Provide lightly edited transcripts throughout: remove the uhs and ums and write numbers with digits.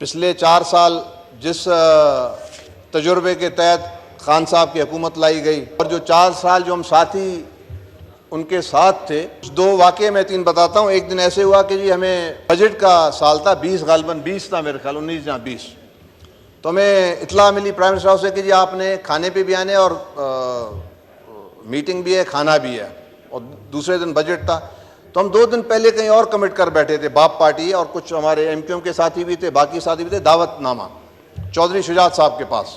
पिछले 4 साल जिस तजुर्बे के तहत खान साहब की हुकूमत लाई गई और जो 4 साल जो हम साथी उनके साथ थे, 2 वाक़े मैं 3 बताता हूँ। एक दिन ऐसे हुआ कि जी हमें बजट का साल था, 20 गालिबन 20 था मेरे ख्याल, 19 या 20, तो हमें इत्तला मिली प्राइम मिनिस्टर साहब से कि जी आपने खाने पे भी आने और मीटिंग भी है, खाना भी है, और दूसरे दिन बजट था। तो हम 2 दिन पहले कहीं और कमिट कर बैठे थे, बाप पार्टी और कुछ हमारे MQM के साथी भी थे, बाकी साथी भी थे, दावतनामा चौधरी शुजात साहब के पास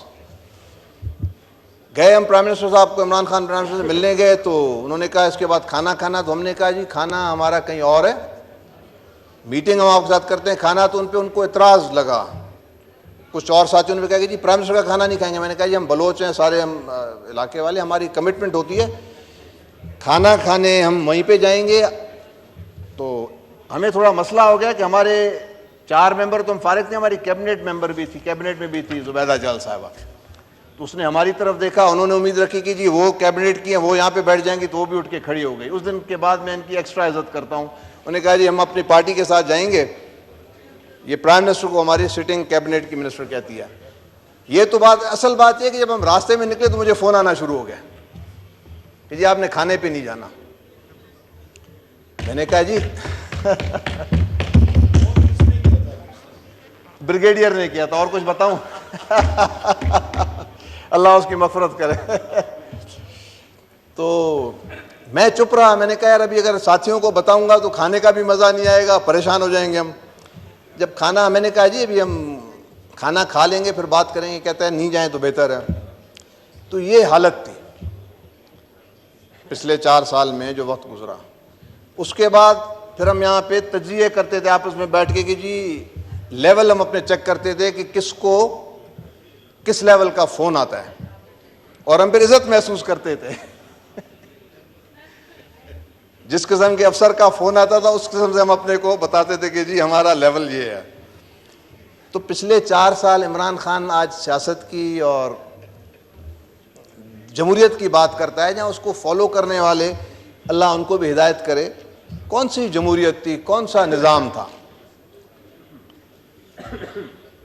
गए। हम प्राइम मिनिस्टर साहब को, इमरान खान प्राइम मिनिस्टर से मिलने गए, तो उन्होंने कहा इसके बाद खाना खाना। तो हमने कहा जी खाना हमारा कहीं और है, मीटिंग हम आपके साथ करते हैं, खाना। तो उन पर उनको इतराज़ लगा। कुछ और साथियों ने कहा कि जी प्राइम मिनिस्टर का खाना नहीं खाएंगे। मैंने कहा जी हम बलोच हैं सारे, हम इलाके वाले, हमारी कमिटमेंट होती है खाना खाने हम वहीं पे जाएंगे। तो हमें थोड़ा मसला हो गया कि हमारे 4 मेंबर तो हम फारिग थे, हमारी कैबिनेट मेंबर भी थी, कैबिनेट में भी थी जुबैदा जाल साहबा। तो उसने हमारी तरफ देखा, उन्होंने उम्मीद रखी कि जी वो कैबिनेट की है, वो यहाँ पे बैठ जाएंगी, तो वो भी उठ के खड़ी हो गई। उस दिन के बाद मैं इनकी एक्स्ट्रा इज्जत करता हूँ। उन्होंने कहा जी हम अपनी पार्टी के साथ जाएंगे, ये प्राइम मिनिस्टर को हमारी सिटिंग कैबिनेट की मिनिस्टर कहती है। ये तो बात, असल बात यह कि जब हम रास्ते में निकले तो मुझे फ़ोन आना शुरू हो गया कि जी आपने खाने पे नहीं जाना। मैंने कहा जी ब्रिगेडियर ने किया था, और कुछ बताऊं? अल्लाह उसकी मग़फ़िरत करे। तो मैं चुप रहा। मैंने कहा यार अभी अगर साथियों को बताऊंगा तो खाने का भी मज़ा नहीं आएगा, परेशान हो जाएंगे हम। जब खाना, मैंने कहा जी अभी हम खाना खा लेंगे फिर बात करेंगे। कहता है नहीं जाएं तो बेहतर है। तो ये हालत थी पिछले 4 साल में जो वक्त गुजरा। उसके बाद फिर हम यहाँ पे तज्ज़िये करते थे आपस में बैठ के कि जी लेवल हम अपने चेक करते थे कि किसको किस लेवल का फ़ोन आता है, और हम फिर इज़्ज़त महसूस करते थे। जिस किस्म के अफसर का फ़ोन आता था उस किस्म से हम अपने को बताते थे कि जी हमारा लेवल ये है। तो पिछले 4 साल इमरान खान आज सियासत की और जमहूरियत की बात करता है, जहाँ उसको फॉलो करने वाले, अल्लाह उनको भी हिदायत करे, कौन सी जमहूरियत थी, कौन सा निज़ाम था।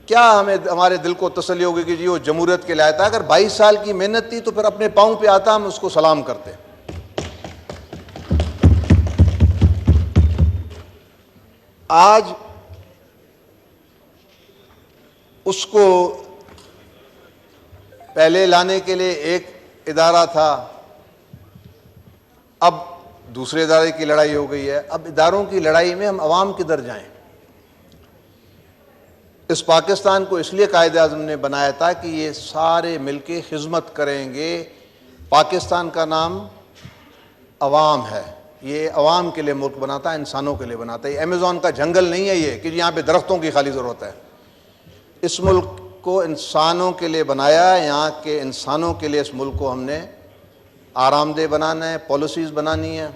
क्या हमें हमारे दिल को तसल्ली होगी कि जी वो जमहूरियत के लिए आया था। अगर 22 साल की मेहनत थी तो फिर अपने पाँव पे आता हम उसको सलाम करते। आज उसको पहले लाने के लिए एक इदारा था, अब दूसरे इदारे की लड़ाई हो गई है। अब इदारों की लड़ाई में हम अवाम किधर जाएं? इस पाकिस्तान को इसलिए कायदे आज़म ने बनाया था कि ये सारे मिलके खिदमत करेंगे। पाकिस्तान का नाम अवाम है, ये अवाम के लिए मुल्क बनाता है, इंसानों के लिए बनाता है। अमेज़ॉन का जंगल नहीं है ये कि यहाँ पे दरख्तों की खाली ज़रूरत है। इस मुल्क को इंसानों के लिए बनाया, यहाँ के इंसानों के लिए इस मुल्क को हमने आरामदेह बनाना है, पॉलिसीज़ बनानी है।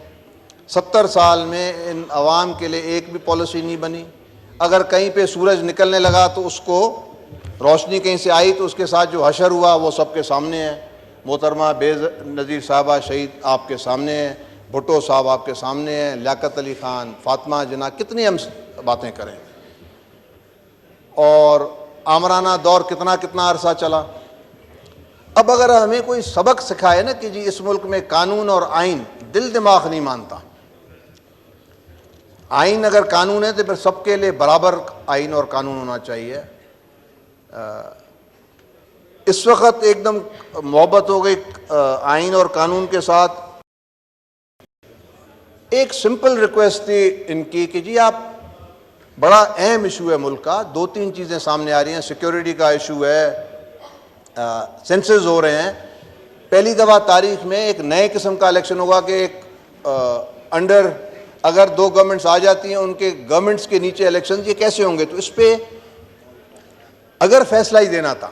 70 साल में इन अवाम के लिए एक भी पॉलिसी नहीं बनी। अगर कहीं पे सूरज निकलने लगा तो उसको रोशनी कहीं से आई तो उसके साथ जो हशर हुआ वो सबके सामने है। मोहतरमा बेनज़ीर साहबा शहीद आपके सामने है, भुट्टो साहब आपके सामने है, लियाकत अली ख़ान, फातिमा जिन्ना, कितनी हम बातें करें। और आमराना दौर कितना कितना अरसा चला। अब अगर हमें कोई सबक सिखाए ना कि जी इस मुल्क में कानून और आइन, दिल दिमाग नहीं मानता। आइन अगर कानून है तो फिर सबके लिए बराबर आइन और कानून होना चाहिए। इस वक्त एकदम मोहब्बत हो गई आइन और कानून के साथ। एक सिंपल रिक्वेस्ट थी इनकी कि जी आप, बड़ा अहम इशू है मुल्क का, 2-3 चीज़ें सामने आ रही हैं। सिक्योरिटी का इशू है, सेंसस हो रहे हैं। पहली दफ़ा तारीख में एक नए किस्म का इलेक्शन होगा कि एक अंडर, अगर 2 गवर्नमेंट्स आ जाती हैं उनके गवर्नमेंट्स के नीचे इलेक्शन, ये कैसे होंगे? तो इस पर अगर फैसला ही देना था,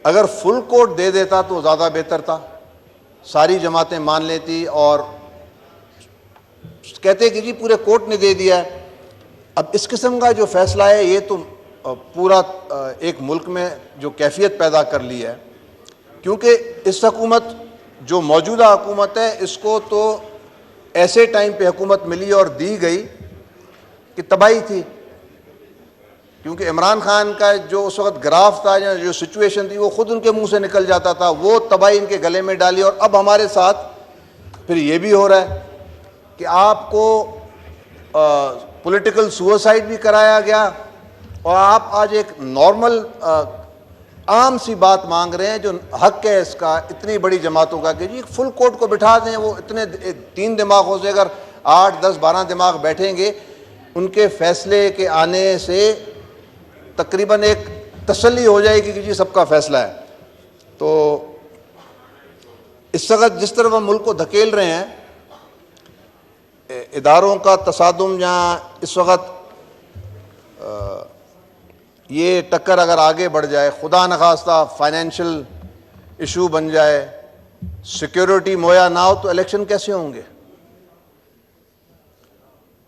अगर फुल कोर्ट दे देता तो ज़्यादा बेहतर था, सारी जमातें मान लेती। और कहते कि जी पूरे कोर्ट ने दे दिया है। अब इस किस्म का जो फैसला है ये तो पूरा एक मुल्क में जो कैफियत पैदा कर ली है, क्योंकि इस हुकूमत जो मौजूदा हुकूमत है इसको तो ऐसे टाइम पे हुकूमत मिली और दी गई कि तबाही थी, क्योंकि इमरान खान का जो उस वक्त ग्राफ था या जो सिचुएशन थी वो खुद उनके मुंह से निकल जाता था, वो तबाही इनके गले में डाली। और अब हमारे साथ फिर ये भी हो रहा है कि आपको पॉलिटिकल सुसाइड भी कराया गया और आप आज एक नॉर्मल आम सी बात मांग रहे हैं जो हक है इसका, इतनी बड़ी जमातों का, कि जी फुल कोर्ट को बिठा दें। वो इतने 3 दिमागों से अगर 8, 10, 12 दिमाग बैठेंगे, उनके फैसले के आने से तकरीबन एक तसल्ली हो जाएगी कि जी सबका फैसला है। तो इस वक्त जिस तरफ हम मुल्क को धकेल रहे हैं, इदारों का तसादुम, जहाँ इस वक्त ये टक्कर अगर आगे बढ़ जाए, खुदा न खास्ता फाइनेंशियल इशू बन जाए, सिक्योरिटी मुहैया ना हो, तो इलेक्शन कैसे होंगे?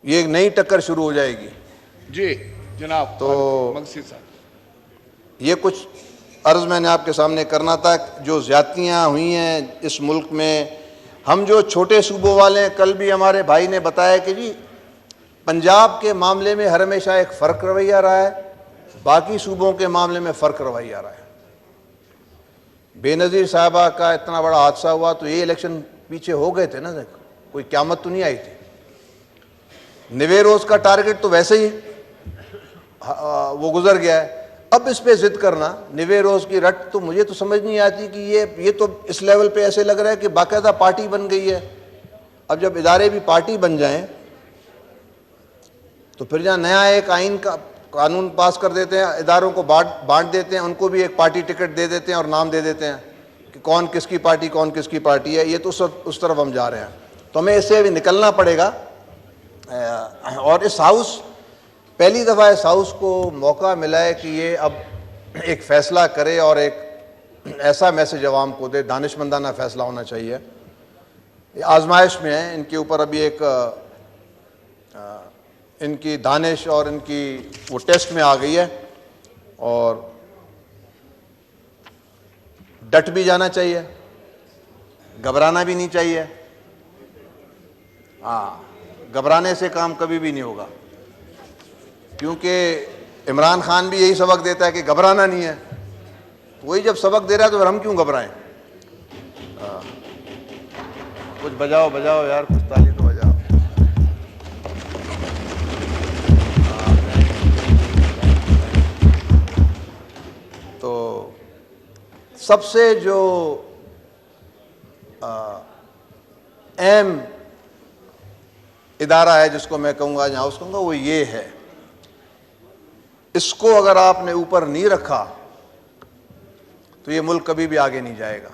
ये एक नई टक्कर शुरू हो जाएगी। जी जनाब। तो मगसी साहब, ये कुछ अर्ज़ मैंने आपके सामने करना था। जो ज़्यादतियाँ हुई हैं इस मुल्क में, हम जो छोटे सूबों वाले हैं, कल भी हमारे भाई ने बताया कि जी पंजाब के मामले में हर हमेशा एक फ़र्क रवैया रहा है, बाकी सूबों के मामले में फ़र्क रवैया रहा है। बेनज़ीर साहबा का इतना बड़ा हादसा हुआ तो ये इलेक्शन पीछे हो गए थे ना, कोई क़यामत तो नहीं आई थी। 90 रोज़ का टारगेट तो वैसे ही वो गुजर गया है। अब इस पे ज़िद करना, 90 रोज़ की रट, तो मुझे तो समझ नहीं आती कि ये तो इस लेवल पे ऐसे लग रहा है कि बाकायदा पार्टी बन गई है। अब जब इदारे भी पार्टी बन जाएं तो फिर जहाँ नया एक आइन का कानून पास कर देते हैं, इदारों को बांट देते हैं, उनको भी एक पार्टी टिकट दे देते हैं और नाम दे देते हैं कि कौन किसकी पार्टी, कौन किसकी पार्टी है। ये तो उस तरफ हम जा रहे हैं। तो हमें इससे अभी निकलना पड़ेगा। और इस हाउस, पहली दफ़ा इस हाउस को मौका मिला है कि ये अब एक फ़ैसला करे और एक ऐसा मैसेज अवाम को दे, दानिशमंदाना फ़ैसला होना चाहिए। ये आजमाइश में है, इनके ऊपर अभी एक इनकी दानिश और इनकी वो टेस्ट में आ गई है और डट भी जाना चाहिए, घबराना भी नहीं चाहिए। हाँ, घबराने से काम कभी भी नहीं होगा, क्योंकि इमरान खान भी यही सबक देता है कि घबराना नहीं है। वही जब सबक दे रहा है तो फिर हम क्यों घबराएं? कुछ बजाओ बजाओ यार, कुछ ताली तो बजाओ। तो सबसे जो अहम इदारा है जिसको मैं कहूँगा, जहाँ उसको कहूँगा, वो ये है। इसको अगर आपने ऊपर नहीं रखा तो ये मुल्क कभी भी आगे नहीं जाएगा।